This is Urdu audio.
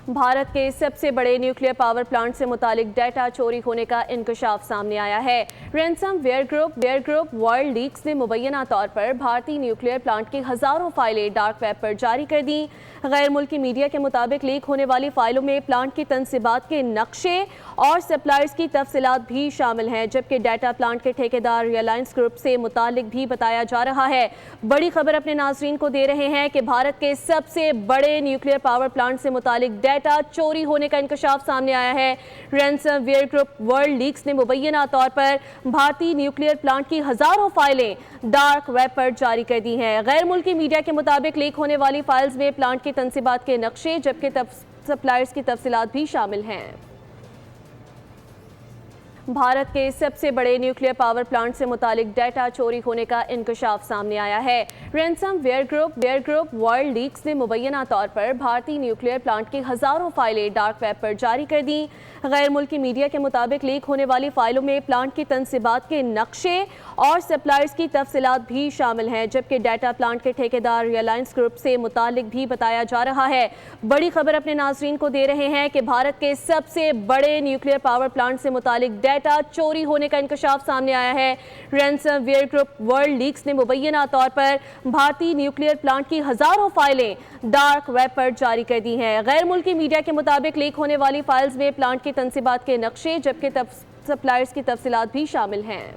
بھارت کے سب سے بڑے نیوکلیئر پاور پلانٹ سے متعلق ڈیٹا چوری ہونے کا انکشاف سامنے آیا ہے۔ Ransomware group World Leaks نے مبینہ طور پر بھارتی نیوکلیئر پلانٹ کی ہزاروں فائلیں ڈارک ویب پر جاری کر دیں۔ غیر ملکی میڈیا کے مطابق لیک ہونے والی فائلوں میں پلانٹ کی تنصیبات کے نقشے اور سپلائرز کی تفصیلات بھی شامل ہیں، جبکہ ڈیٹا پلانٹ کے ٹھیکیدار ریلائنس گروپ سے متعلق بھی بتایا جا رہا ہے۔ بڑی خبر اپنے ناظرین کو دے رہے ہیں کہ بھارت کے سب سے بڑے نیوکلیئر پاور پلانٹ سے متعلق ڈیٹا چوری ہونے کا انکشاف سامنے آیا ہے۔ Ransomware group World Leaks نے مبینہ طور پر بھارتی نیوکلیئر پلانٹ کی ہزاروں فائلیں ڈارک ویب پر جاری کر دی ہیں۔ غیر ملکی میڈیا کے مطابق لیک ہونے والی فائلز میں پلانٹ کی تنصیبات کے نقشے جبکہ سپلائرز کی تفصیلات بھی شامل ہیں۔ بھارت کے سب سے بڑے نیوکلیئر پاور پلانٹ سے متعلق ڈیٹا چوری ہونے کا انکشاف سامنے آیا ہے۔ Ransomware group World Leaks نے مبینہ طور پر بھارتی نیوکلیئر پلانٹ کی ہزاروں فائلیں ڈارک ویب پر جاری کر دیں۔ غیر ملکی میڈیا کے مطابق لیک ہونے والی فائلوں میں پلانٹ کی تنصیبات کے نقشے اور سپلائرز کی تفصیلات بھی شامل ہیں، جبکہ ڈیٹا پلانٹ کے ٹھیکیدار ریلائنس گروپ سے متعلق بھی بتایا جا رہا ہے۔ بڑی خبر اپنے ناظرین کو دے رہے ہیں کہ بھارت کے سب سے بڑے نیوکلیئر پاور پلانٹ سے متعلق ڈیٹا چوری ہونے کا انکشاف سامنے آیا ہے۔ Ransomware group World Leaks نے مبینہ طور پر بھارتی نیوکلیئر پلانٹ کی ہزاروں فائلیں ڈارک ویب پر جاری کر دی ہیں۔ غیر ملکی میڈیا کے مطابق لیک ہونے والی فائلز میں پلانٹ کی تنصیبات کے نقشے جبکہ سپلائرز کی تفصیلات بھی شامل ہیں۔